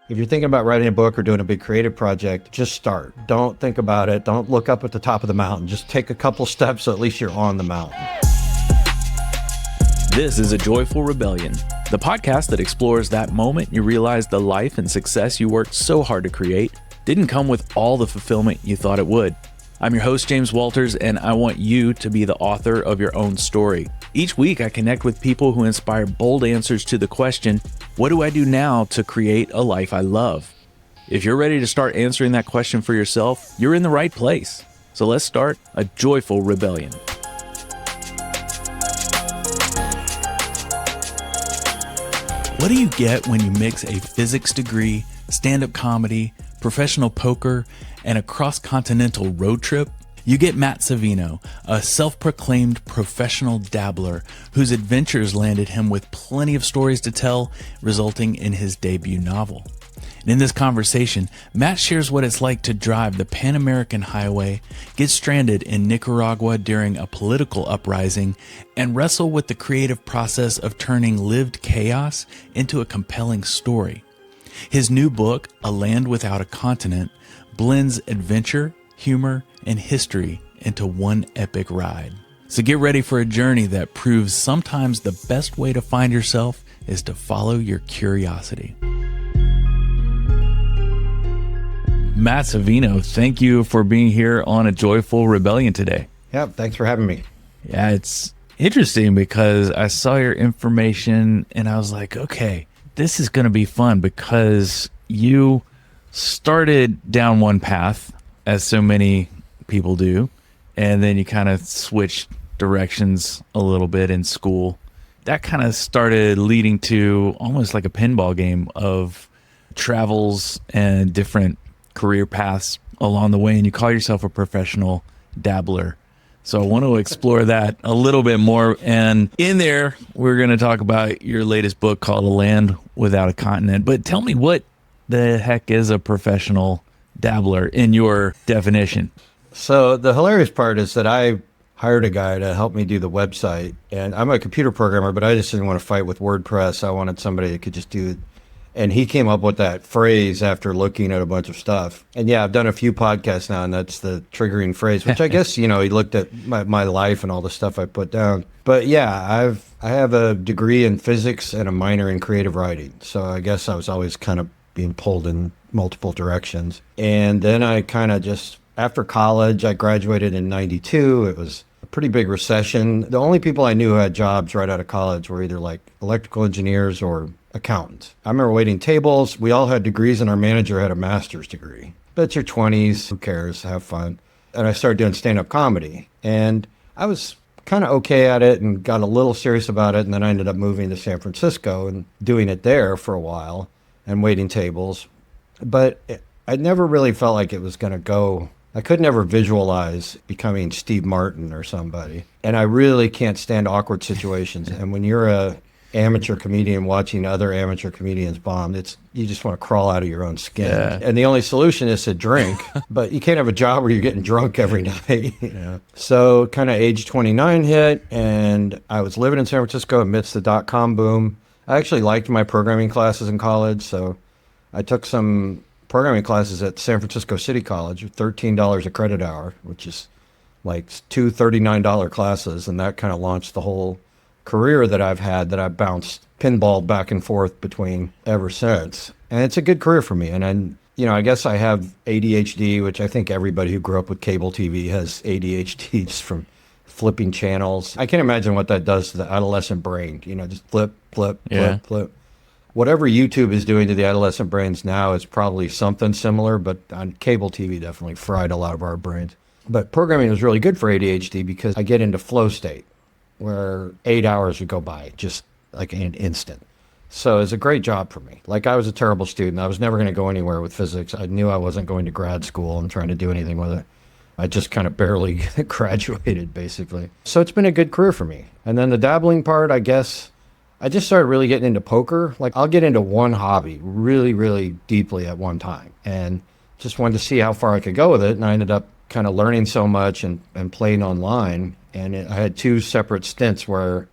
If you're thinking about writing a book or doing a big creative project, just start. Don't think about it. Don't look up at the top of the mountain. Just take a couple steps so at least you're on the mountain. This is A Joyful Rebellion, the podcast that explores that moment you realize the life and success you worked so hard to create didn't come with all the fulfillment you thought it would. I'm your host, James Walters, and I want you to be the author of your own story. Each week, I connect with people who inspire bold answers to the question, what do I do now to create a life I love? If you're ready to start answering that question for yourself, you're in the right place. So let's start a joyful rebellion. What do you get when you mix a physics degree, stand-up comedy, professional poker, and a cross-continental road trip? You get Matt Savino, a self-proclaimed professional dabbler whose adventures landed him with plenty of stories to tell, resulting in his debut novel. And in this conversation, Matt shares what it's like to drive the Pan American Highway, get stranded in Nicaragua during a political uprising, and wrestle with the creative process of turning lived chaos into a compelling story. His new book, A Land Without a Continent, blends adventure, humor, and history into one epic ride. So get ready for a journey that proves sometimes the best way to find yourself is to follow your curiosity. Matt Savino, thank you for being here on A Joyful Rebellion today. Yeah, thanks for having me. Yeah, it's interesting because I saw your information and I was like, okay, this is going to be fun because you started down one path, as so many people do, and then you kind of switched directions a little bit in school. That kind of started leading to almost like a pinball game of travels and different career paths along the way, and you call yourself a professional dabbler. So I want to explore that a little bit more, and in there we're going to talk about your latest book called A Land Without a Continent. But tell me, what the heck is a professional dabbler in your definition? So the hilarious part is that I hired a guy to help me do the website, and I'm a computer programmer, but I just didn't want to fight with WordPress. I wanted somebody that could just do it. And he came up with that phrase after looking at a bunch of stuff. And yeah, I've done a few podcasts now, and that's the triggering phrase, which I guess, he looked at my life and all the stuff I put down. But yeah, I have a degree in physics and a minor in creative writing. So I guess I was always kind of being pulled in multiple directions. And then I kind of just, after college, I graduated in 92. It was a pretty big recession. The only people I knew who had jobs right out of college were either like electrical engineers or accountants. I remember waiting tables. We all had degrees, and our manager had a master's degree. But it's your 20s. Who cares? Have fun. And I started doing stand-up comedy. And I was kind of okay at it and got a little serious about it. And then I ended up moving to San Francisco and doing it there for a while and waiting tables. But I never really felt like it was going to go. I could never visualize becoming Steve Martin or somebody. And I really can't stand awkward situations. And when you're a amateur comedian watching other amateur comedians bomb, you just want to crawl out of your own skin. Yeah. And the only solution is to drink, but you can't have a job where you're getting drunk every night. Yeah. So kind of age 29 hit, and I was living in San Francisco amidst the dot-com boom. I actually liked my programming classes in college, so I took some programming classes at San Francisco City College, $13 a credit hour, which is like two $39 classes, and that kind of launched the whole career that I've had, that I've bounced pinballed back and forth between ever since. And it's a good career for me. And I guess I have ADHD, which I think everybody who grew up with cable TV has ADHD just from flipping channels. I can't imagine what that does to the adolescent brain. Just flip, flip. Whatever YouTube is doing to the adolescent brains now is probably something similar, but on cable TV definitely fried a lot of our brains. But programming was really good for ADHD because I get into flow state, where 8 hours would go by just like an instant. So it's a great job for me. Like, I was a terrible student. I was never going to go anywhere with physics. I knew I wasn't going to grad school and trying to do anything with it. I just kind of barely graduated, basically. So it's been a good career for me. And then the dabbling part, I guess, I just started really getting into poker. Like, I'll get into one hobby really, really deeply at one time, and just wanted to see how far I could go with it. And I ended up kind of learning so much and playing online. And I had two separate stints where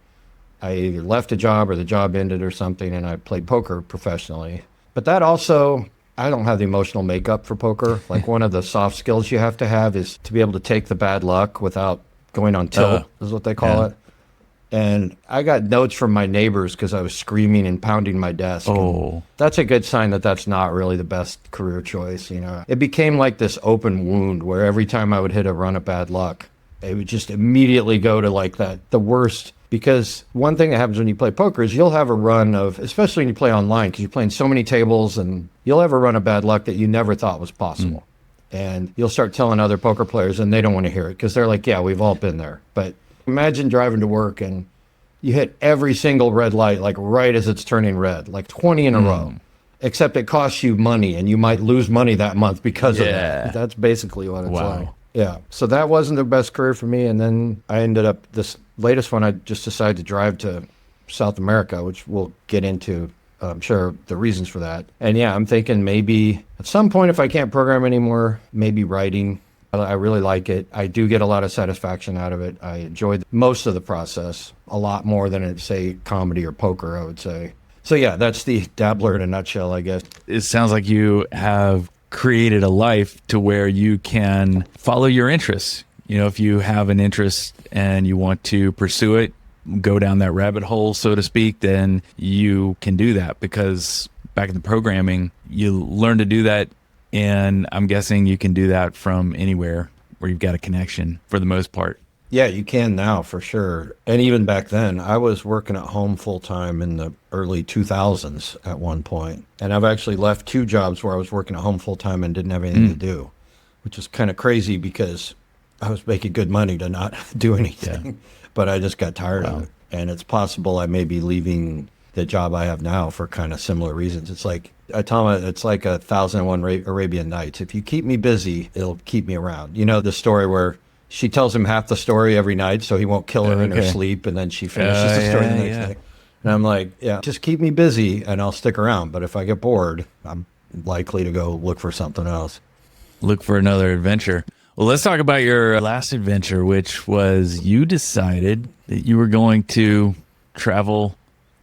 I either left a job or the job ended or something, and I played poker professionally. But that also, I don't have the emotional makeup for poker. Like one of the soft skills you have to have is to be able to take the bad luck without going on tilt, is what they call it. And I got notes from my neighbors because I was screaming and pounding my desk. Oh, that's a good sign that that's not really the best career choice. It became like this open wound where every time I would hit a run of bad luck, it would just immediately go to like the worst. Because one thing that happens when you play poker is you'll have a run of, especially when you play online, because you're playing so many tables, and you'll have a run of bad luck that you never thought was possible. And you'll start telling other poker players, and they don't want to hear it because they're like, yeah, we've all been there. But imagine driving to work and you hit every single red light, like right as it's turning red, like 20 in a row, except it costs you money and you might lose money that month because of that. That's basically what it's like. Yeah. So that wasn't the best career for me. And then I ended up, this latest one, I just decided to drive to South America, which we'll get into, I'm sure, the reasons for that. And yeah, I'm thinking maybe at some point, if I can't program anymore, maybe writing. I really like it. I do get a lot of satisfaction out of it. I enjoyed most of the process a lot more than, say, comedy or poker, I would say. So yeah, that's the Dabbler in a nutshell, I guess. It sounds like you have created a life to where you can follow your interests. If you have an interest and you want to pursue it, go down that rabbit hole, so to speak, then you can do that, because back in the programming, you learn to do that. And I'm guessing you can do that from anywhere where you've got a connection for the most part. Yeah, you can now for sure. And even back then, I was working at home full time in the early 2000s at one point. And I've actually left 2 jobs where I was working at home full time and didn't have anything to do, which is kind of crazy because I was making good money to not do anything. Yeah. But I just got tired of it. And it's possible I may be leaving the job I have now for kind of similar reasons. It's like, I tell them it's like 1001 Arabian Nights. If you keep me busy, it'll keep me around. The story where she tells him half the story every night so he won't kill her in her sleep, and then she finishes the story the next day. And I'm like, yeah, just keep me busy and I'll stick around. But if I get bored, I'm likely to go look for something else. Look for another adventure. Well, let's talk about your last adventure, which was you decided that you were going to travel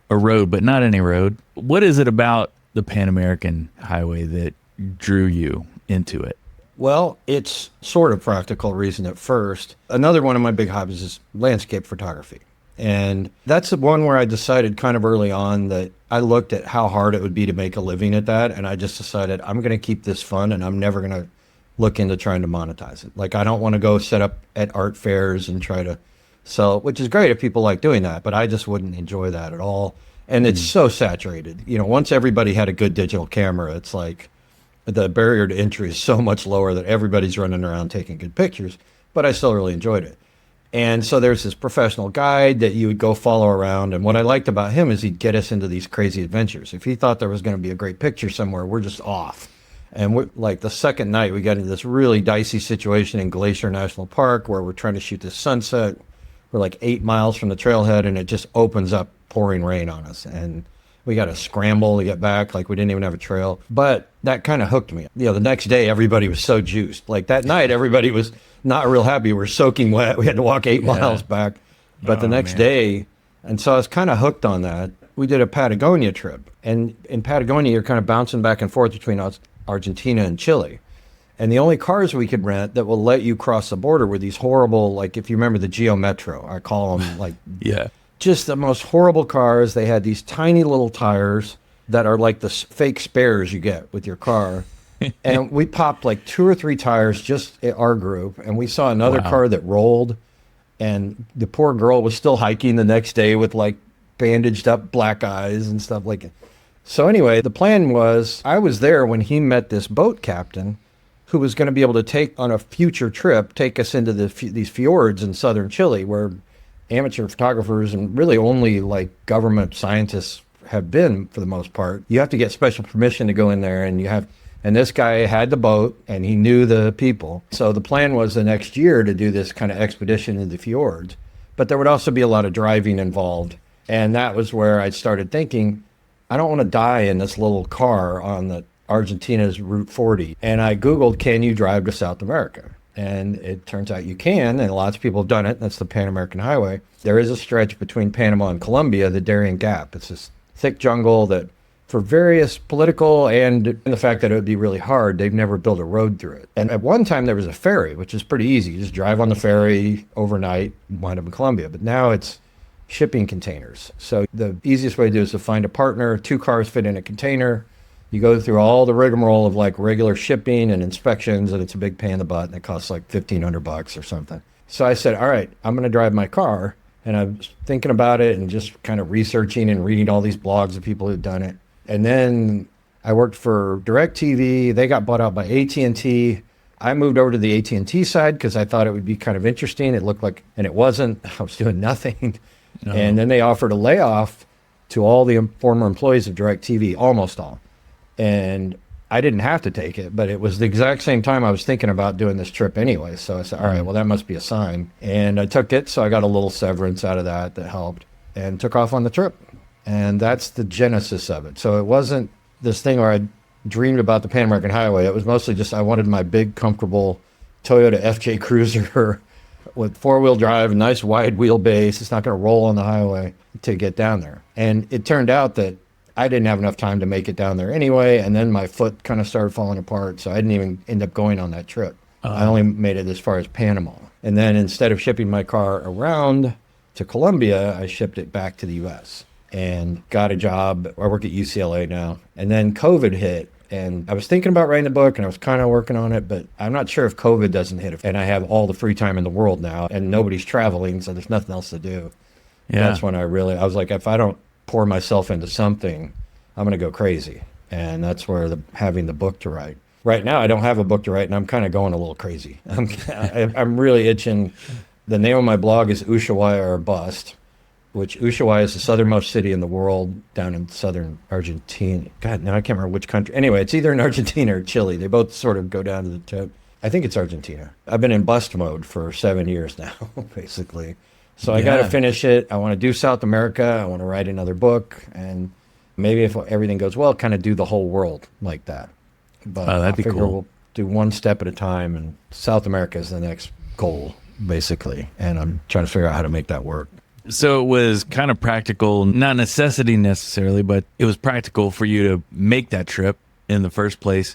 a road, but not any road. What is it about the Pan American Highway that drew you into it? Well, it's sort of practical reason at first. Another one of my big hobbies is landscape photography. And that's the one where I decided kind of early on that I looked at how hard it would be to make a living at that. And I just decided I'm going to keep this fun, and I'm never going to look into trying to monetize it. Like, I don't want to go set up at art fairs and try to sell, which is great if people like doing that, but I just wouldn't enjoy that at all. And it's so saturated. Once everybody had a good digital camera, it's like the barrier to entry is so much lower that everybody's running around taking good pictures, but I still really enjoyed it. And so there's this professional guide that you would go follow around. And what I liked about him is he'd get us into these crazy adventures. If he thought there was going to be a great picture somewhere, we're just off. And we're, like, the second night, we got into this really dicey situation in Glacier National Park where we're trying to shoot this sunset. We're like 8 miles from the trailhead, and it just opens up pouring rain on us. And we got to scramble to get back. Like, we didn't even have a trail. But that kind of hooked me. The next day, everybody was so juiced. Like, that night, everybody was not real happy. We were soaking wet. We had to walk 8 miles back. But the next day, and so I was kind of hooked on that. We did a Patagonia trip. And in Patagonia, you're kind of bouncing back and forth between Argentina and Chile. And the only cars we could rent that will let you cross the border were these horrible, like, if you remember the Geo Metro, I call them, like, just the most horrible cars. They had these tiny little tires that are like the fake spares you get with your car. And we popped like 2 or 3 tires, just our group. And we saw another car that rolled. And the poor girl was still hiking the next day with like bandaged up black eyes and stuff like it. So anyway, the plan was, I was there when he met this boat captain who was going to be able to take on a future trip, take us into these fjords in southern Chile where amateur photographers and really only like government scientists have been for the most part. You have to get special permission to go in there, and this guy had the boat and he knew the people. So the plan was the next year to do this kind of expedition in the fjords, but there would also be a lot of driving involved. And that was where I started thinking, I don't want to die in this little car on the Argentina's Route 40. And I Googled, can you drive to South America? And it turns out you can, and lots of people have done it. That's the Pan American Highway. There is a stretch between Panama and Colombia, the Darien Gap. It's this thick jungle that for various political and the fact that it would be really hard, they've never built a road through it. And at one time there was a ferry, which is pretty easy. You just drive on the ferry overnight, wind up in Colombia. But now it's shipping containers. So the easiest way to do it is to find a partner, 2 cars fit in a container. You go through all the rigmarole of like regular shipping and inspections, and it's a big pain in the butt, and it costs like $1,500 or something. So I said, all right, I'm going to drive my car. And I was thinking about it and just kind of researching and reading all these blogs of people who've done it. And then I worked for DirecTV. They got bought out by AT&T. I moved over to the AT&T side because I thought it would be kind of interesting. It looked like, and it wasn't. I was doing nothing. No. And then they offered a layoff to all the former employees of DirecTV, almost all. And I didn't have to take it, but it was the exact same time I was thinking about doing this trip anyway. So I said, all right, well, that must be a sign. And I took it, so I got a little severance out of that helped, and took off on the trip. And that's the genesis of it. So it wasn't this thing where I dreamed about the Pan American Highway. It was mostly just I wanted my big, comfortable Toyota FJ Cruiser with 4-wheel drive, nice wide wheelbase. It's not going to roll on the highway to get down there. And it turned out that I didn't have enough time to make it down there anyway. And then my foot kind of started falling apart. So I didn't even end up going on that trip. I only made it as far as Panama. And then instead of shipping my car around to Colombia, I shipped it back to the U.S. and got a job. I work at UCLA now. And then COVID hit. And I was thinking about writing a book, and I was kind of working on it, but I'm not sure if COVID doesn't hit. And I have all the free time in the world now, and nobody's traveling, so there's nothing else to do. Yeah. That's when I was like, if I don't pour myself into something, I'm going to go crazy. And that's where having the book to write. Right now, I don't have a book to write, and I'm kind of going a little crazy. I'm really itching. The name of my blog is Ushuaia or Bust, which Ushuaia is the southernmost city in the world down in southern Argentina. God, now I can't remember which country. Anyway, it's either in Argentina or Chile. They both sort of go down to the tip. I think it's Argentina. I've been in bust mode for 7 years now, basically. So I got to finish it. I want to do South America. I want to write another book. And maybe if everything goes well, kind of do the whole world like that. But that'd be cool. We'll do one step at a time. And South America is the next goal, basically. And I'm trying to figure out how to make that work. So it was kind of practical, not necessity necessarily, but it was practical for you to make that trip in the first place.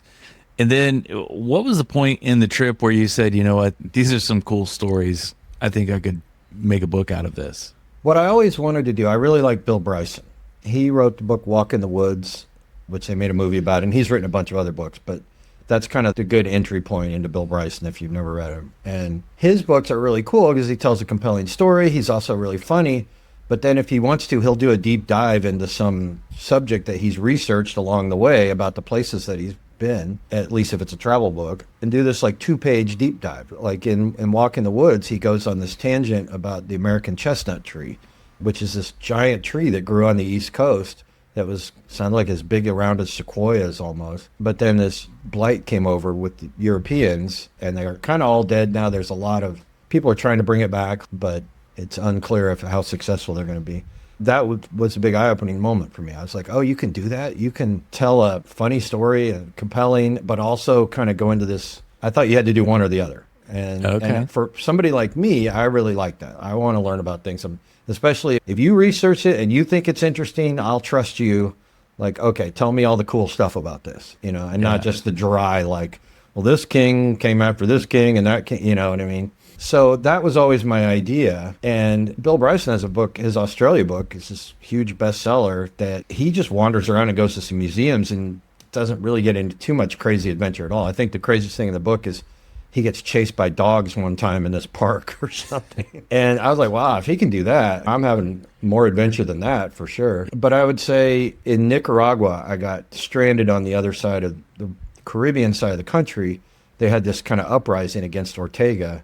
And then what was the point in the trip where you said, you know what, these are some cool stories. I think I could make a book out of this. What I always wanted to do, I really like Bill Bryson. He wrote the book Walk in the Woods, which they made a movie about, and he's written a bunch of other books, but that's kind of the good entry point into Bill Bryson if you've never read him. And his books are really cool because he tells a compelling story. He's also really funny. But then if he wants to, he'll do a deep dive into some subject that he's researched along the way about the places that he's been, at least if it's a travel book, and do this like 2-page deep dive. Like in Walk in the Woods, he goes on this tangent about the American chestnut tree, which is this giant tree that grew on the East Coast that sounded like as big around as sequoias almost. But then this blight came over with the Europeans, and they're kind of all dead now. There's a lot of people are trying to bring it back, but it's unclear how successful they're going to be. That was a big eye-opening moment for me. I was like, oh, you can do that? You can tell a funny story, and compelling, but also kind of go into this. I thought you had to do one or the other. And for somebody like me, I really like that. I want to learn about things. Especially if you research it and you think it's interesting, I'll trust you. Like, okay, tell me all the cool stuff about this, and not just the dry, like, well, this king came after this king and that king, you know what I mean? So that was always my idea. And Bill Bryson has a book, his Australia book is this huge bestseller that he just wanders around and goes to some museums and doesn't really get into too much crazy adventure at all. I think the craziest thing in the book is he gets chased by dogs one time in this park or something. And I was like, wow, if he can do that, I'm having more adventure than that for sure. But I would say in Nicaragua, I got stranded on the other side of the Caribbean side of the country. They had this kind of uprising against Ortega.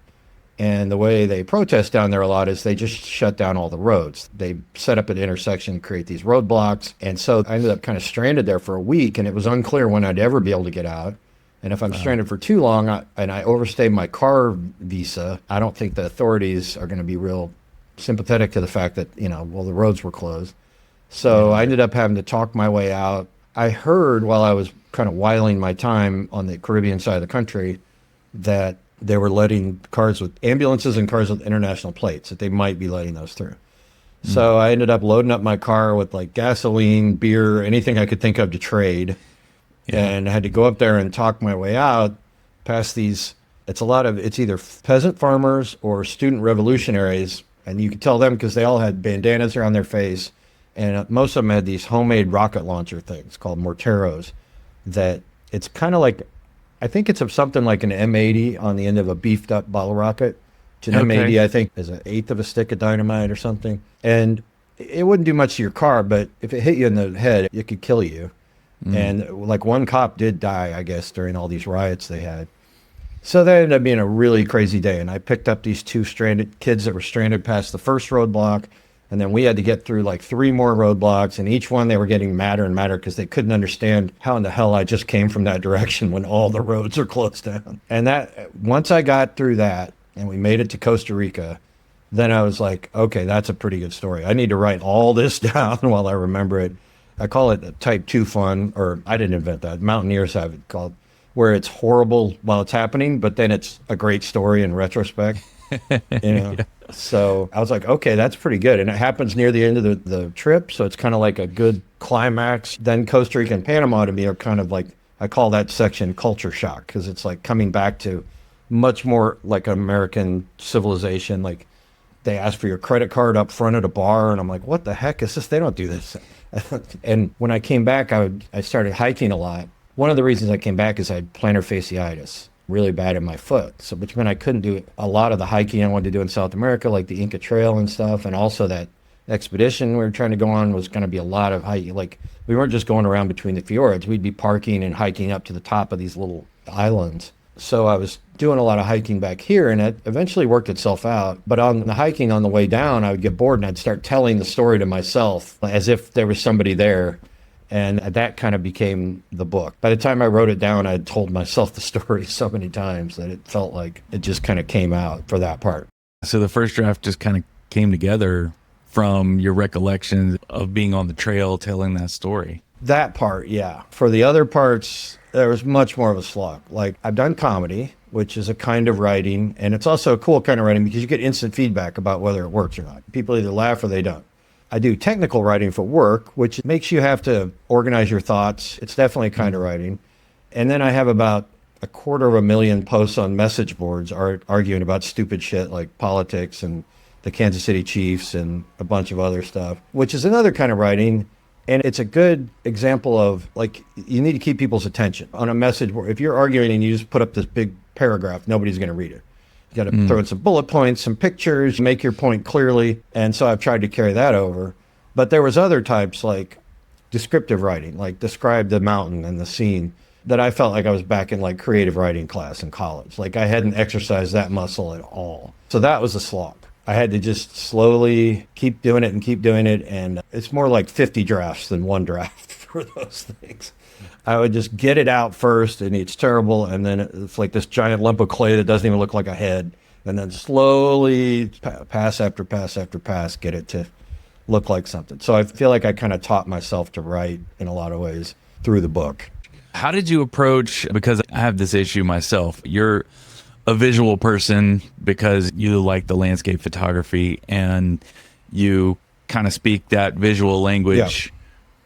And the way they protest down there a lot is they just shut down all the roads. They set up an intersection, create these roadblocks. And so I ended up kind of stranded there for a week, and it was unclear when I'd ever be able to get out. And if I'm stranded for too long and I overstay my car visa, I don't think the authorities are going to be real sympathetic to the fact that, the roads were closed. So I ended up having to talk my way out. I heard while I was kind of whiling my time on the Caribbean side of the country that they were letting cars with ambulances and cars with international plates, that they might be letting those through. So I ended up loading up my car with like gasoline, beer, anything I could think of to trade. And I had to go up there and talk my way out past these. It's either peasant farmers or student revolutionaries. And you could tell them because they all had bandanas around their face. And most of them had these homemade rocket launcher things called morteros that it's kind of like, I think it's of something like an M80 on the end of a beefed up bottle rocket. An M80, I think, is an eighth of a stick of dynamite or something. And it wouldn't do much to your car, but if it hit you in the head, it could kill you. And like one cop did die, I guess, during all these riots they had. So that ended up being a really crazy day. And I picked up these two kids that were stranded past the first roadblock. And then we had to get through like 3 more roadblocks. And each one they were getting madder and madder because they couldn't understand how in the hell I just came from that direction when all the roads are closed down. And that once I got through that and we made it to Costa Rica, then I was like, okay, that's a pretty good story. I need to write all this down while I remember it. I call it type 2 fun, or I didn't invent that. Mountaineers have it called, where it's horrible while it's happening, but then it's a great story in retrospect. So I was like, okay, that's pretty good. And it happens near the end of the trip. So it's kind of like a good climax. Then Costa Rica and Panama to me are kind of like, I call that section culture shock because it's like coming back to much more like American civilization. Like they ask for your credit card up front at a bar. And I'm like, what the heck is this? They don't do this. And when I came back, I started hiking a lot. One of the reasons I came back is I had plantar fasciitis, really bad in my foot. So, which meant I couldn't do a lot of the hiking I wanted to do in South America, like the Inca Trail and stuff. And also that expedition we were trying to go on was going to be a lot of hiking. Like we weren't just going around between the fjords. We'd be parking and hiking up to the top of these little islands. So I was doing a lot of hiking back here, and it eventually worked itself out. But on the hiking on the way down, I would get bored and I'd start telling the story to myself as if there was somebody there. And that kind of became the book. By the time I wrote it down, I'd told myself the story so many times that it felt like it just kind of came out for that part. So the first draft just kind of came together from your recollections of being on the trail, telling that story. That part, yeah. For the other parts, there was much more of a slog. Like I've done comedy, which is a kind of writing, and it's also a cool kind of writing because you get instant feedback about whether it works or not. People either laugh or they don't. I do technical writing for work, which makes you have to organize your thoughts. It's definitely a kind of writing. And then I have about 250,000 posts on message boards arguing about stupid shit like politics and the Kansas City Chiefs and a bunch of other stuff, which is another kind of writing. And it's a good example of like, you need to keep people's attention on a message board. If you're arguing and you just put up this big paragraph, nobody's going to read it. You got to throw in some bullet points, some pictures, make your point clearly. And so I've tried to carry that over. But there was other types like descriptive writing, like describe the mountain and the scene, that I felt like I was back in like creative writing class in college. Like I hadn't exercised that muscle at all. So that was a slog. I had to just slowly keep doing it and keep doing it. And it's more like 50 drafts than one draft for those things. I would just get it out first and it's terrible. And then it's like this giant lump of clay that doesn't even look like a head. And then slowly pass after pass after pass, get it to look like something. So I feel like I kind of taught myself to write in a lot of ways through the book. How did you approach, because I have this issue myself, you're a visual person because you like the landscape photography and you kind of speak that visual language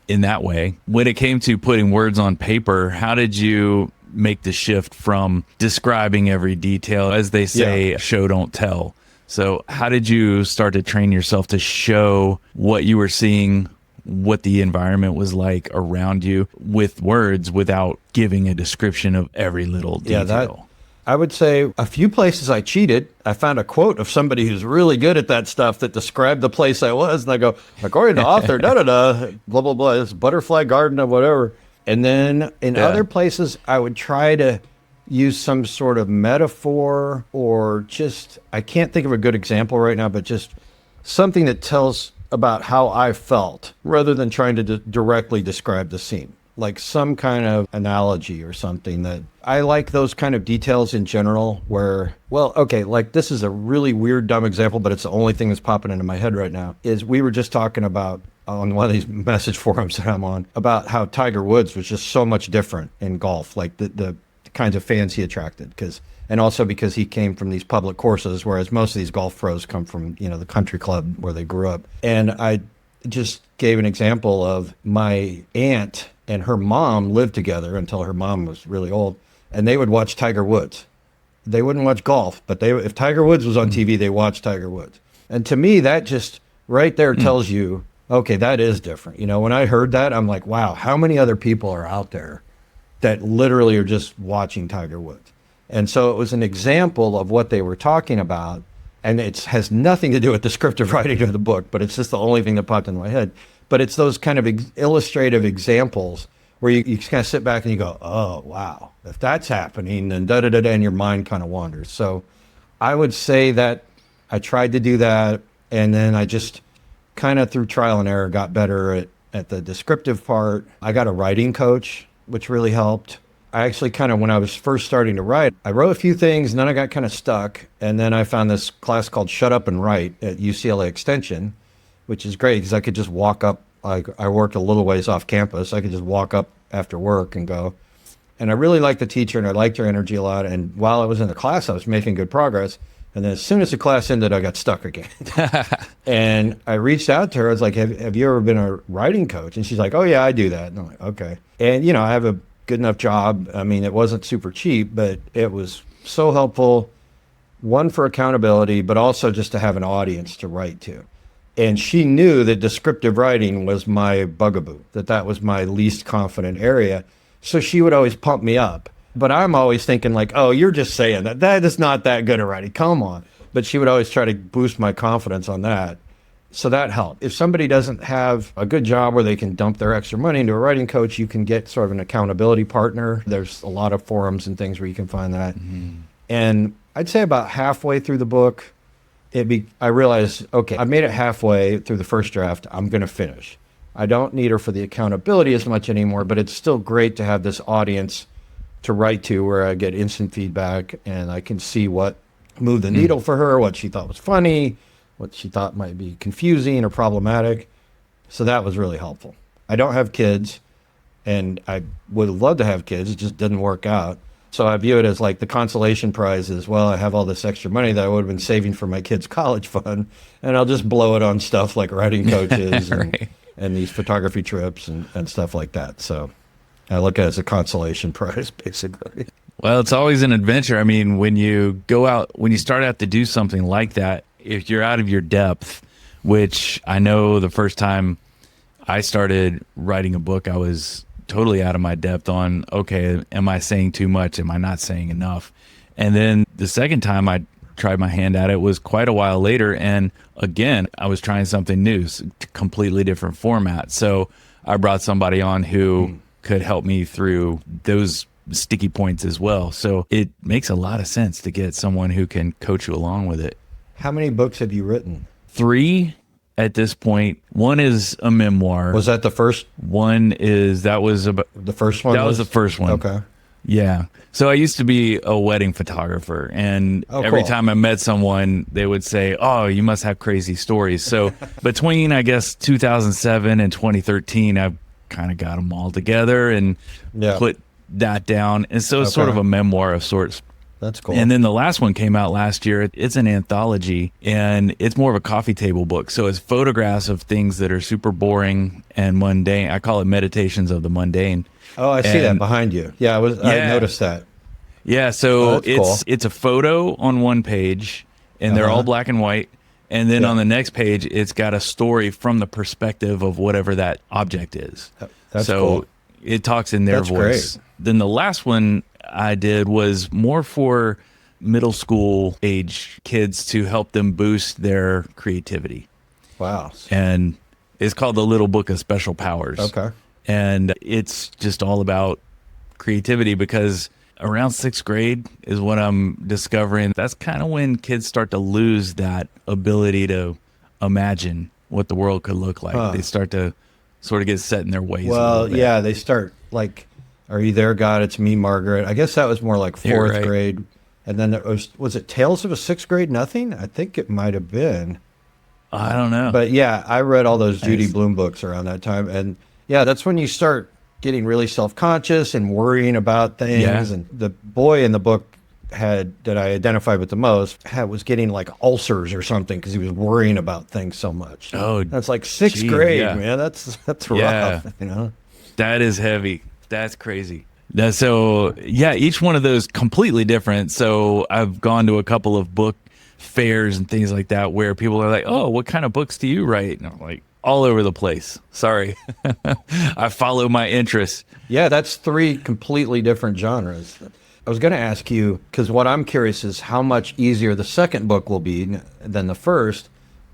in that way. When it came to putting words on paper, how did you make the shift from describing every detail, as they say, show don't tell? So how did you start to train yourself to show what you were seeing, what the environment was like around you with words without giving a description of every little detail? I would say a few places I cheated. I found a quote of somebody who's really good at that stuff that described the place I was. And I go, according to author, blah, blah, blah, this butterfly garden or whatever. And then in other places, I would try to use some sort of metaphor or just, I can't think of a good example right now, but just something that tells about how I felt rather than trying to directly describe the scene. Like some kind of analogy or something. That I like those kind of details in general where, well, okay, like this is a really weird, dumb example, but it's the only thing that's popping into my head right now, is we were just talking about on one of these message forums that I'm on about how Tiger Woods was just so much different in golf, like the kinds of fans he attracted. And also because he came from these public courses, whereas most of these golf pros come from, the country club where they grew up. And I just gave an example of my aunt and her mom lived together until her mom was really old, and they would watch Tiger Woods. They wouldn't watch golf, but if Tiger Woods was on TV, they watched Tiger Woods. And to me, that just right there tells you, okay, that is different. When I heard that, I'm like, wow, how many other people are out there that literally are just watching Tiger Woods? And so it was an example of what they were talking about. And it has nothing to do with descriptive writing of the book, but it's just the only thing that popped in my head. But it's those kind of illustrative examples where you kind of sit back and you go, oh, wow, if that's happening, then da-da-da-da, and your mind kind of wanders. So I would say that I tried to do that, and then I just kind of through trial and error got better at the descriptive part. I got a writing coach, which really helped. I actually when I was first starting to write, I wrote a few things, and then I got kind of stuck. And then I found this class called Shut Up and Write at UCLA Extension, which is great because I could just walk up. I worked a little ways off campus. I could just walk up after work and go. And I really liked the teacher, and I liked her energy a lot. And while I was in the class, I was making good progress. And then as soon as the class ended, I got stuck again. And I reached out to her. I was like, have you ever been a writing coach? And she's like, oh, yeah, I do that. And I'm like, okay. And, I have a good enough job. I mean, it wasn't super cheap, but it was so helpful. One, for accountability, but also just to have an audience to write to. And she knew that descriptive writing was my bugaboo, that was my least confident area. So she would always pump me up. But I'm always thinking like, oh, you're just saying that. That is not that good at writing. Come on. But she would always try to boost my confidence on that. So that helped. If somebody doesn't have a good job where they can dump their extra money into a writing coach, you can get sort of an accountability partner. There's a lot of forums and things where you can find that. Mm-hmm. And I'd say about halfway through the book, I realized, okay, I made it halfway through the first draft. I'm going to finish. I don't need her for the accountability as much anymore, but it's still great to have this audience to write to where I get instant feedback and I can see what moved the needle for her, what she thought was funny, what she thought might be confusing or problematic. So that was really helpful. I don't have kids, and I would love to have kids. It just didn't work out. So I view it as like the consolation prize is, well, I have all this extra money that I would have been saving for my kids' college fund, and I'll just blow it on stuff like writing coaches right. and these photography trips and stuff like that. So I look at it as a consolation prize, basically. Well, it's always an adventure. I mean, when you start out to do something like that, if you're out of your depth, which I know the first time I started writing a book, I was totally out of my depth on, okay, am I saying too much? Am I not saying enough? And then the second time I tried my hand at it was quite a while later. And again, I was trying something new, completely different format. So I brought somebody on who could help me through those sticky points as well. So it makes a lot of sense to get someone who can coach you along with it. How many books have you written? 3 at this point. One is a memoir. Was that the first? That was the first one? That was the first one. Okay. Yeah. So I used to be a wedding photographer, and every time I met someone, they would say, oh, you must have crazy stories. So between, I guess, 2007 and 2013, I've kind of got them all together and put that down. And so it's sort of a memoir of sorts. That's cool. And then the last one came out last year. It's an anthology, and it's more of a coffee table book. So it's photographs of things that are super boring and mundane. I call it Meditations of the Mundane. Oh, I see that behind you. Yeah, I noticed that. Yeah, so it's a photo on one page, and they're all black and white. And then on the next page, it's got a story from the perspective of whatever that object is. That's cool. It talks in their voice. Great. Then the last one I did was more for middle school age kids to help them boost their creativity. Wow. And it's called The Little Book of Special Powers. Okay. And it's just all about creativity, because around 6th grade is what I'm discovering. That's kind of when kids start to lose that ability to imagine what the world could look like. They start to sort of get set in their ways. Well, yeah, they start like, are you there, God? It's me, Margaret. I guess that was more like 4th grade. And then was it Tales of a 6th Grade Nothing? I think it might have been. I don't know. But yeah, I read all those Judy Blume books around that time. And yeah, that's when you start getting really self-conscious and worrying about things. Yeah. And the boy in the book that I identified with the most was getting like ulcers or something because he was worrying about things so much. Oh, that's like sixth geez, grade, yeah. man. That's Yeah. rough, you know. That is heavy. That's crazy. So yeah, each one of those completely different. So I've gone to a couple of book fairs and things like that where people are like, "Oh, what kind of books do you write?" And I'm like, all over the place. Sorry. I follow my interests. Yeah, that's three completely different genres. I was going to ask you, because what I'm curious is how much easier the second book will be than the first.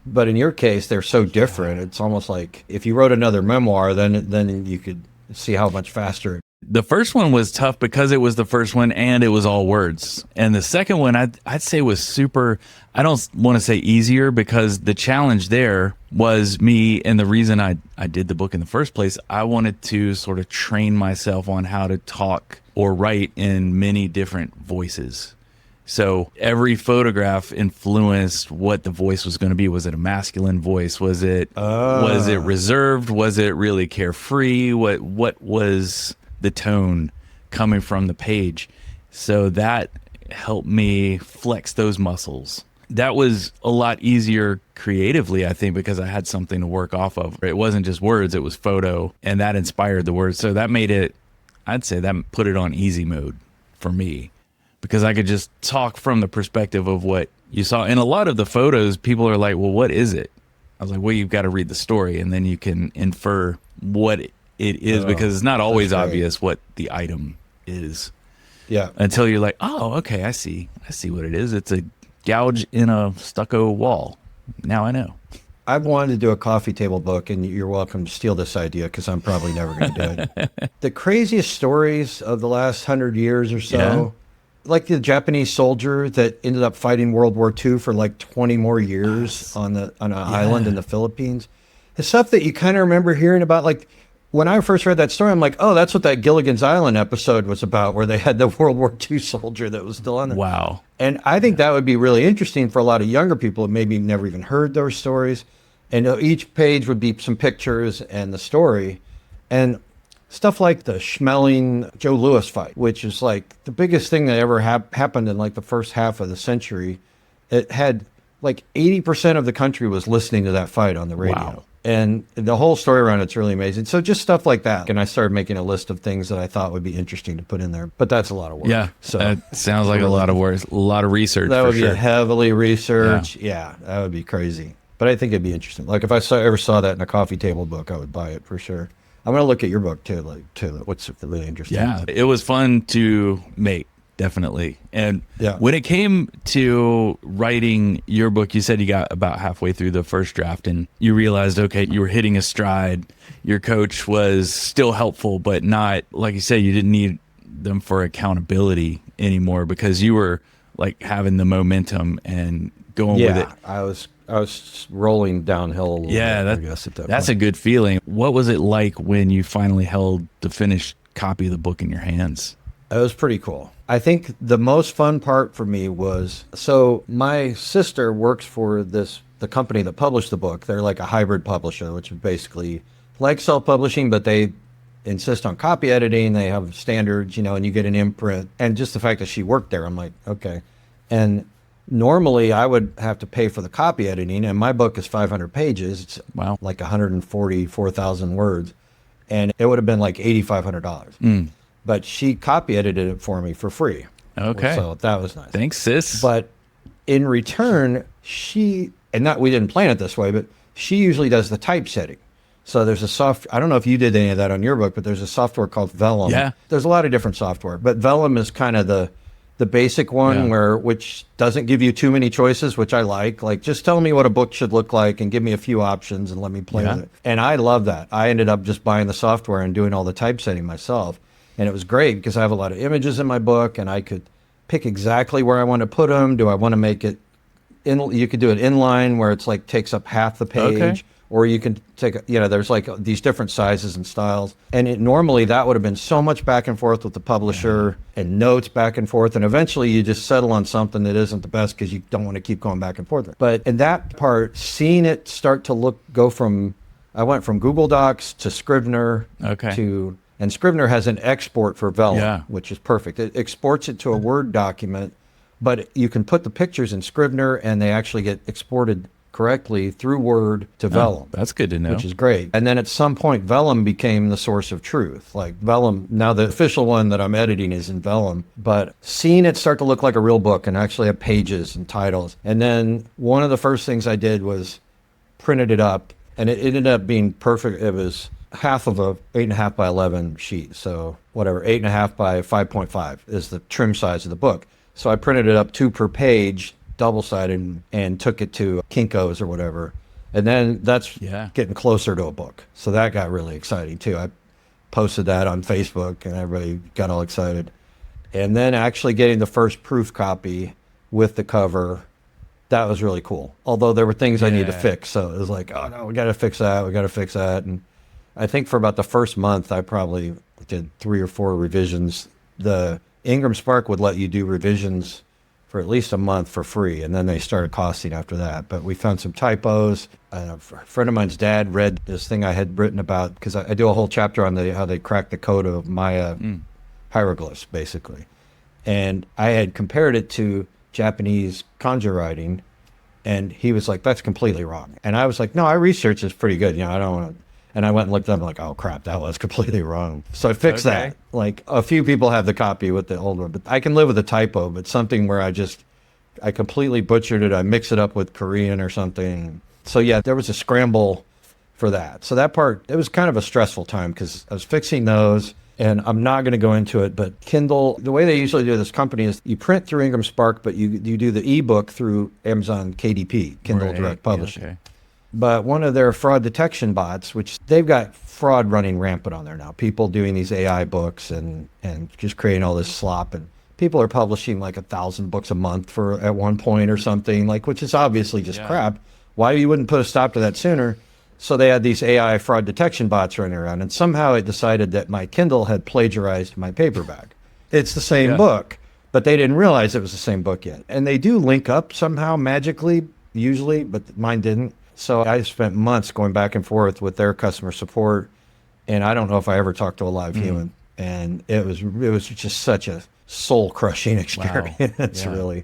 But in your case, they're so different. It's almost like if you wrote another memoir, then you could see how much faster. The first one was tough because it was the first one and it was all words. And the second one, I'd say was super, I don't want to say easier because the challenge there was me. And the reason I did the book in the first place, I wanted to sort of train myself on how to talk or write in many different voices. So every photograph influenced what the voice was going to be. Was it a masculine voice? Was it reserved? Was it really carefree? What was the tone coming from the page? So that helped me flex those muscles. That was a lot easier creatively, I think, because I had something to work off of. It wasn't just words, it was photo, and that inspired the words. So that made it, I'd say that put it on easy mode for me, because I could just talk from the perspective of what you saw. And a lot of the photos, people are like, well, what is it? I was like, well, you've got to read the story and then you can infer what it is, because it's not always obvious what the item is. Yeah. Until you're like, oh, okay, I see what it is. It's a gouge in a stucco wall. Now I know. I've wanted to do a coffee table book, and you're welcome to steal this idea because I'm probably never going to do it. The craziest stories of the last 100 years or so, like the Japanese soldier that ended up fighting World War II for like 20 more years on an island in the Philippines. The stuff that you kind of remember hearing about, like when I first read that story, I'm like, oh, that's what that Gilligan's Island episode was about, where they had the World War II soldier that was still on there. Wow. And I think that would be really interesting for a lot of younger people who maybe never even heard those stories. And each page would be some pictures and the story. And stuff like the Schmeling Joe Louis fight, which is like the biggest thing that ever happened in like the first half of the century. It had like 80% of the country was listening to that fight on the radio. Wow. And the whole story around it's really amazing. So just stuff like that. And I started making a list of things that I thought would be interesting to put in there. But that's a lot of work. Yeah. So that sounds like a lot of work, a lot of research. that for would be sure. heavily researched. Yeah, that would be crazy. But I think it'd be interesting. Like if I ever saw that in a coffee table book, I would buy it for sure. I'm going to look at your book too. What's really interesting. Yeah, it was fun to make, definitely. And when it came to writing your book, you said you got about halfway through the first draft and you realized, okay, you were hitting a stride. Your coach was still helpful, but not, like you said, you didn't need them for accountability anymore because you were like having the momentum and going with it. I was rolling downhill a little bit, I guess, at that's point. a good feeling. What was it like when you finally held the finished copy of the book in your hands? It was pretty cool. I think the most fun part for me was, so my sister works for the company that published the book. They're like a hybrid publisher, which is basically like self-publishing, but they insist on copy editing. They have standards, and you get an imprint. And just the fact that she worked there, I'm like, okay. And normally I would have to pay for the copy editing, and my book is 500 pages. It's like 144,000 words, and it would have been like $8,500. But she copy edited it for me for free. Okay. So that was nice. Thanks, sis. But in return, we didn't plan it this way, but she usually does the typesetting. So there's I don't know if you did any of that on your book, but there's a software called Vellum. Yeah. There's a lot of different software, but Vellum is kind of the basic one which doesn't give you too many choices, which I like. Like, just tell me what a book should look like and give me a few options and let me play with it. And I love that. I ended up just buying the software and doing all the typesetting myself. And it was great because I have a lot of images in my book and I could pick exactly where I want to put them. Do I want to make it you could do it inline where it's like takes up half the page. Okay. Or you can take, there's like these different sizes and styles. And normally that would have been so much back and forth with the publisher and notes back and forth. And eventually you just settle on something that isn't the best because you don't want to keep going back and forth. But in that part, seeing it start to I went from Google Docs to Scrivener and Scrivener has an export for Vellum, which is perfect. It exports it to a Word document but you can put the pictures in Scrivener and they actually get exported correctly through Word to Vellum. That's good to know. Which is great. And then at some point, Vellum became the source of truth. Like Vellum, now the official one that I'm editing is in Vellum, but seeing it start to look like a real book and actually have pages and titles. And then one of the first things I did was printed it up, and it ended up being perfect. It was half of a 8.5 by 11 sheet. So whatever, 8.5 by 5.5 is the trim size of the book. So I printed it up 2 per page, double-sided, and took it to Kinko's or whatever. And then that's getting closer to a book. So that got really exciting too. I posted that on Facebook and everybody got all excited. And then actually getting the first proof copy with the cover, that was really cool. Although there were things I needed to fix. So it was like, oh no, we got to fix that. We got to fix that. And I think for about the first month, I probably did 3 or 4 revisions. The Ingram Spark would let you do revisions for at least a month for free, and then they started costing after that. But we found some typos. A friend of mine's dad read this thing I had written about, because I do a whole chapter on how they cracked the code of Maya hieroglyphs, basically. And I had compared it to Japanese kanji writing, and he was like, that's completely wrong. And I was like, no, I researched this pretty good. I don't want to. And I went and looked up, like, oh crap, that was completely wrong. So I fixed that. Like, a few people have the copy with the old one, but I can live with a typo, but something where I completely butchered it. I mix it up with Korean or something. So yeah, there was a scramble for that. So that part, it was kind of a stressful time because I was fixing those, and I'm not going to go into it, but Kindle, the way they usually do this company is you print through Ingram Spark, but you do the ebook through Amazon KDP, Kindle Direct Publishing. Yeah, okay. But one of their fraud detection bots, which they've got fraud running rampant on there now, people doing these AI books and just creating all this slop, and people are publishing like 1,000 books a month at one point or something, like, which is obviously just crap. Why you wouldn't put a stop to that sooner? So they had these AI fraud detection bots running around, and somehow it decided that my Kindle had plagiarized my paperback. It's the same book, but they didn't realize it was the same book yet. And they do link up somehow magically, usually, but mine didn't. So I spent months going back and forth with their customer support, and I don't know if I ever talked to a live human. And it was just such a soul-crushing experience, really.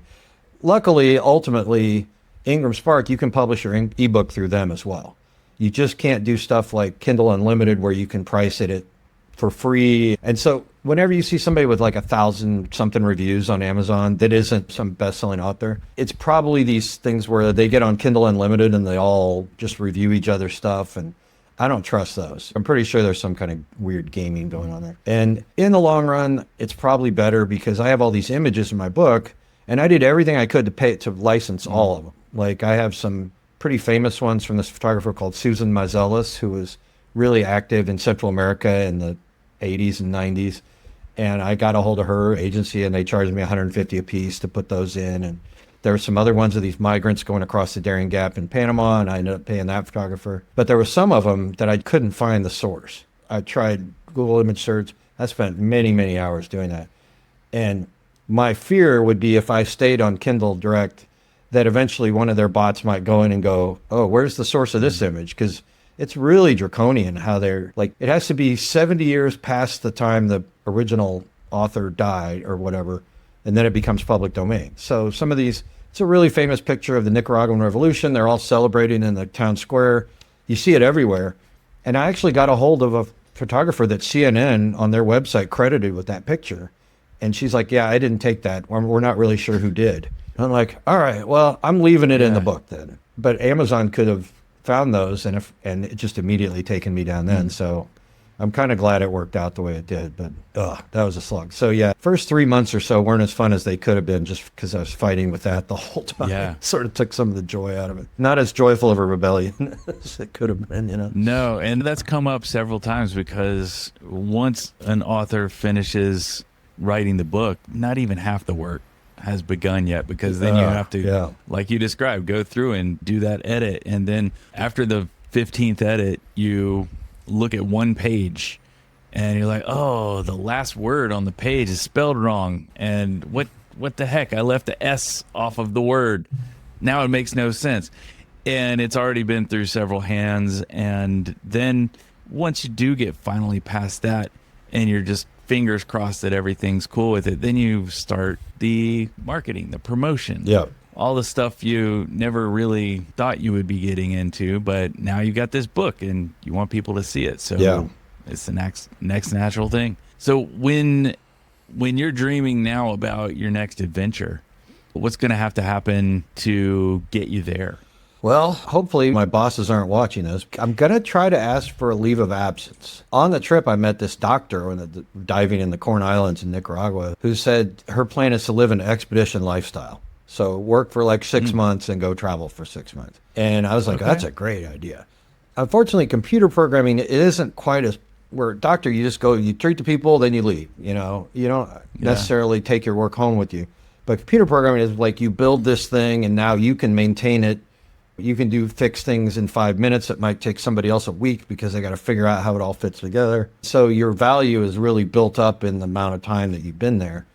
Luckily, ultimately, Ingram Spark, you can publish your ebook through them as well. You just can't do stuff like Kindle Unlimited where you can price it for free. And so whenever you see somebody with like 1,000-something reviews on Amazon that isn't some best-selling author, it's probably these things where they get on Kindle Unlimited and they all just review each other's stuff, and I don't trust those. I'm pretty sure there's some kind of weird gaming going on there. And in the long run, it's probably better because I have all these images in my book, and I did everything I could to license all of them. Like, I have some pretty famous ones from this photographer called Susan Mazelis, who was really active in Central America in the 80s and 90s. And I got a hold of her agency, and they charged me $150 a piece to put those in. And there were some other ones of these migrants going across the Darien Gap in Panama, and I ended up paying that photographer. But there were some of them that I couldn't find the source. I tried Google image search. I spent many, many hours doing that. And my fear would be if I stayed on Kindle Direct, that eventually one of their bots might go in and go, oh, where's the source of this image? Because it's really draconian how they're like, it has to be 70 years past the time the original author died or whatever, and then it becomes public domain. So some of these, it's a really famous picture of the Nicaraguan Revolution. They're all celebrating in the town square. You see it everywhere. And I actually got a hold of a photographer that CNN on their website credited with that picture. And she's like, yeah, I didn't take that. We're not really sure who did. And I'm like, all right, well, I'm leaving it in the book then. But Amazon could have found those and it just immediately taken me down then. So I'm kind of glad it worked out the way it did, but that was a slug. So yeah, first 3 months or so weren't as fun as they could have been just because I was fighting with that the whole time. Yeah. Sort of took some of the joy out of it. Not as joyful of a rebellion as it could have been, No, and that's come up several times because once an author finishes writing the book, not even half the work has begun yet, because then you have to, like you described, go through and do that edit. And then after the 15th edit, you look at one page and you're like, oh, the last word on the page is spelled wrong. And what the heck? I left the S off of the word. Now it makes no sense. And it's already been through several hands. And then once you do get finally past that and you're just fingers crossed that everything's cool with it. Then you start the marketing, the promotion. Yeah. All the stuff you never really thought you would be getting into, but now you got this book and you want people to see it. So it's the next natural thing. So when you're dreaming now about your next adventure, what's going to have to happen to get you there? Well, hopefully my bosses aren't watching this. I'm going to try to ask for a leave of absence. On the trip, I met this doctor diving in the Corn Islands in Nicaragua who said her plan is to live an expedition lifestyle. So work for like 6 months and go travel for 6 months. And I was like, that's a great idea. Unfortunately, computer programming, it isn't quite as, where a doctor, you just go, you treat the people, then you leave. You know, you don't necessarily take your work home with you. But computer programming is like you build this thing and now you can maintain it. You can fix things in 5 minutes that might take somebody else a week because they got to figure out how it all fits together. So your value is really built up in the amount of time that you've been there.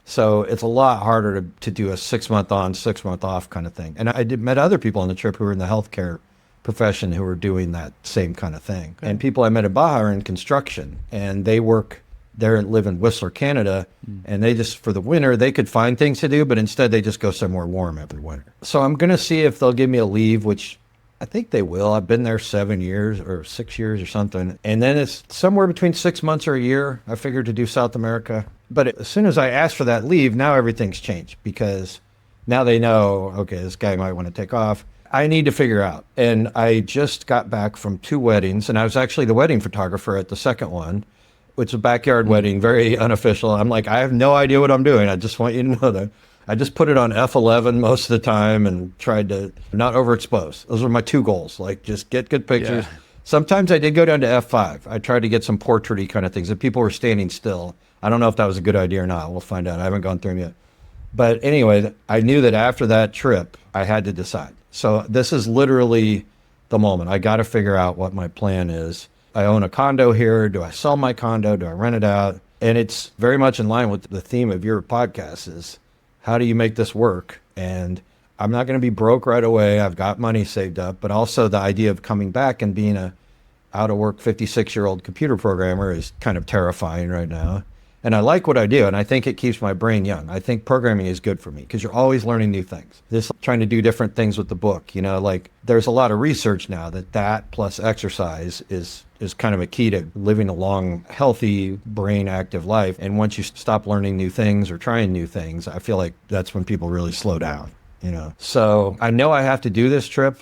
So it's a lot harder to do a 6 month on, 6 month off kind of thing. And I met other people on the trip who were in the healthcare profession who were doing that same kind of thing. Okay. And people I met at Baja are in construction, and they live in Whistler, Canada, and they just, for the winter, they could find things to do, but instead they just go somewhere warm every winter. So I'm going to see if they'll give me a leave, which I think they will. I've been there 7 years or 6 years or something. And then it's somewhere between 6 months or a year, I figured, to do South America. But as soon as I asked for that leave, now everything's changed because now they know, okay, this guy might want to take off. I need to figure out. And I just got back from 2 weddings, and I was actually the wedding photographer at the second one. It's a backyard wedding, very unofficial. I'm like, I have no idea what I'm doing. I just want you to know that. I just put it on F11 most of the time and tried to not overexpose. Those were my 2 goals, like just get good pictures. Yeah. Sometimes I did go down to F5. I tried to get some portrait-y kind of things. If people were standing still, I don't know if that was a good idea or not. We'll find out. I haven't gone through them yet. But anyway, I knew that after that trip, I had to decide. So this is literally the moment. I got to figure out what my plan is. I own a condo here. Do I sell my condo? Do I rent it out? And it's very much in line with the theme of your podcast is, how do you make this work? And I'm not going to be broke right away. I've got money saved up, but also the idea of coming back and being a out of work 56-year-old computer programmer is kind of terrifying right now. And I like what I do, and I think it keeps my brain young. I think programming is good for me because you're always learning new things. This trying to do different things with the book, you know, like there's a lot of research now that plus exercise is kind of a key to living a long, healthy, brain active life. And once you stop learning new things or trying new things, I feel like that's when people really slow down, you know. So I know I have to do this trip,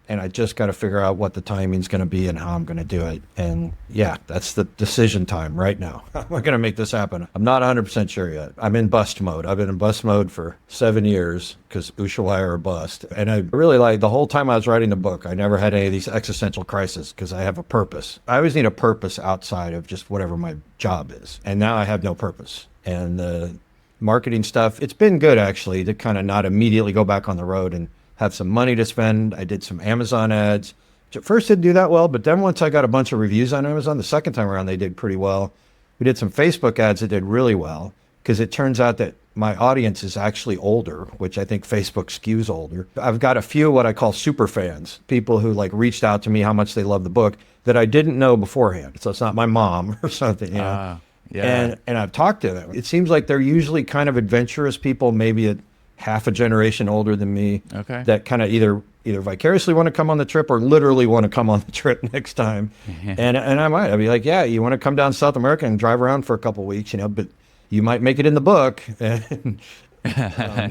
and I just got to figure out what the timing's going to be and how I'm going to do it. And yeah, that's the decision time right now. How am I going to make this happen? I'm not 100% sure yet. I'm in bust mode. I've been in bust mode for 7 years because Ushuaia are bust. And I really like the whole time I was writing the book, I never had any of these existential crises because I have a purpose. I always need a purpose outside of just whatever my job is. And now I have no purpose. And the marketing stuff, it's been good actually to kind of not immediately go back on the road and have some money to spend. I did some Amazon ads, which at first didn't do that well, but then once I got a bunch of reviews on Amazon, the second time around, they did pretty well. We did some Facebook ads that did really well because it turns out that my audience is actually older, which I think Facebook skews older. I've got a few what I call superfans, people who like reached out to me how much they love the book that I didn't know beforehand. So it's not my mom or something, you know. Yeah. And I've talked to them. It seems like they're usually kind of adventurous people, maybe at half a generation older than me, that kind of either vicariously want to come on the trip or literally want to come on the trip next time. And I'd be like, yeah, you want to come down to South America and drive around for a couple of weeks, you know, but you might make it in the book. And,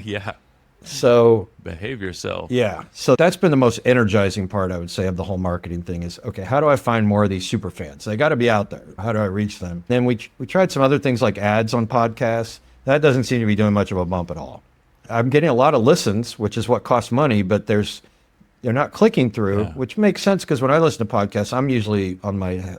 yeah. So behave yourself. Yeah. So that's been the most energizing part, I would say, of the whole marketing thing is, okay, how do I find more of these super fans? They got to be out there. How do I reach them? Then we tried some other things like ads on podcasts. That doesn't seem to be doing much of a bump at all. I'm getting a lot of listens, which is what costs money, but they're not clicking through, which makes sense because when I listen to podcasts, I'm usually on my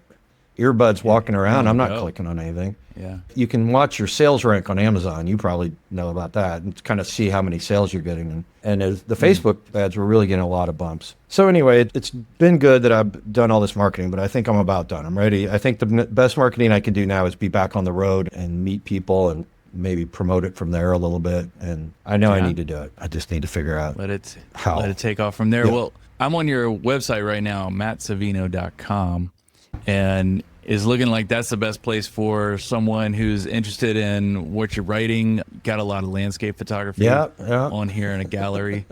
earbuds walking around. I'm not clicking on anything. Yeah. You can watch your sales rank on Amazon. You probably know about that and kind of see how many sales you're getting. And the Facebook ads were really getting a lot of bumps. So anyway, it's been good that I've done all this marketing, but I think I'm about done. I'm ready. I think the best marketing I can do now is be back on the road and meet people and maybe promote it from there a little bit. And I know I need to do it. I just need to figure out let it take off from there. Yeah. Well, I'm on your website right now, mattsavino.com, and is looking like that's the best place for someone who's interested in what you're writing. Got a lot of landscape photography on here in a gallery.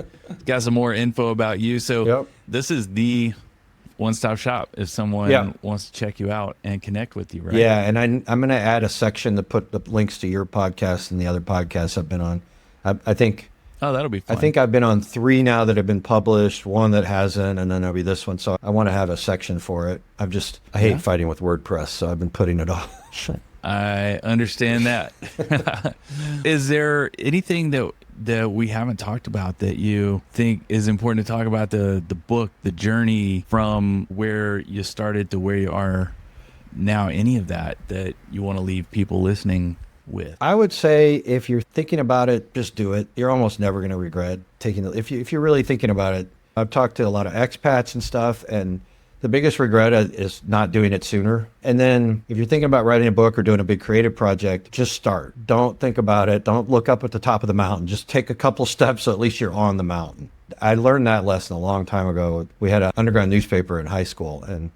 Got some more info about you. So this is the one-stop shop if someone wants to check you out and connect with you, right? Yeah, and I'm going to add a section to put the links to your podcast and the other podcasts I've been on. I think... Oh, that'll be fun. I think I've been on 3 now that have been published, 1 that hasn't, and then there'll be this one. So I want to have a section for it. I hate fighting with WordPress, so I've been putting it off. I understand that. Is there anything that we haven't talked about that you think is important to talk about? The book, the journey from where you started to where you are now, any of that you want to leave people listening with? I would say if you're thinking about it, just do it. You're almost never going to regret taking it. If you're really thinking about it. I've talked to a lot of expats and stuff, and the biggest regret is not doing it sooner. And then if you're thinking about writing a book or doing a big creative project, just start. Don't think about it. Don't look up at the top of the mountain. Just take a couple steps so at least you're on the mountain. I learned that lesson a long time ago. We had an underground newspaper in high school, and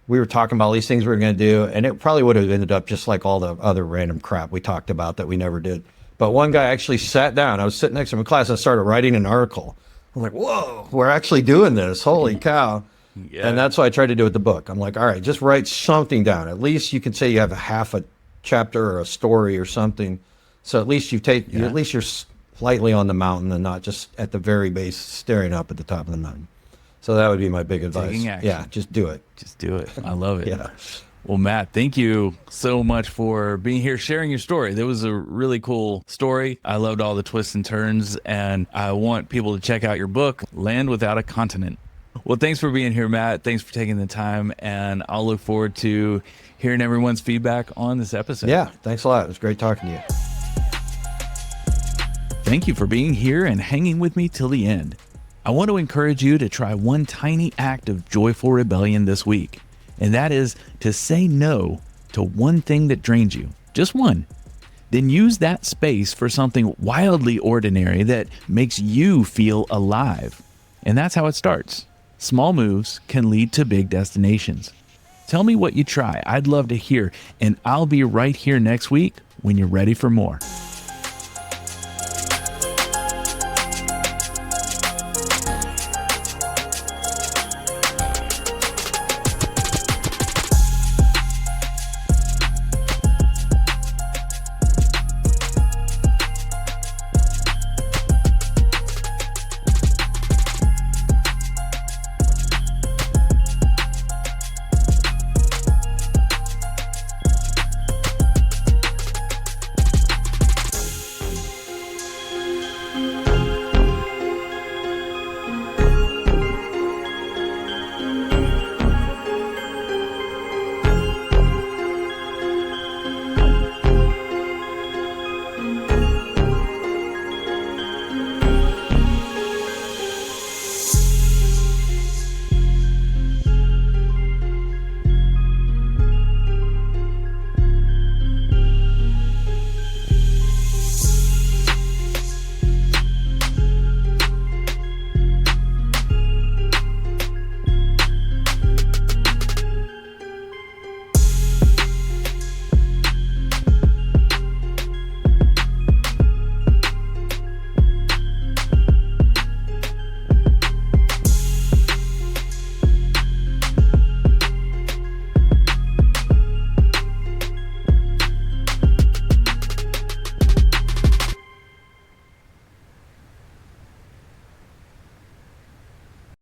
we were talking about all these things we were going to do, and it probably would have ended up just like all the other random crap we talked about that we never did. But one guy actually sat down. I was sitting next to him in class, and I started writing an article. I'm like, whoa, we're actually doing this. Holy cow. Yeah. And that's what I tried to do with the book. I'm like, all right, just write something down. At least you can say you have a half a chapter or a story or something. So at least at least you're slightly on the mountain and not just at the very base staring up at the top of the mountain. So that would be my big advice. Yeah, just do it. Just do it. I love it. Yeah. Well, Matt, thank you so much for being here, sharing your story. That was a really cool story. I loved all the twists and turns, and I want people to check out your book, Land Without a Continent. Well, thanks for being here, Matt. Thanks for taking the time, and I'll look forward to hearing everyone's feedback on this episode. Yeah, thanks a lot. It was great talking to you. Thank you for being here and hanging with me till the end. I want to encourage you to try one tiny act of joyful rebellion this week, and that is to say no to one thing that drains you. Just one. Then use that space for something wildly ordinary that makes you feel alive. And that's how it starts. Small moves can lead to big destinations. Tell me what you try. I'd love to hear, and I'll be right here next week when you're ready for more.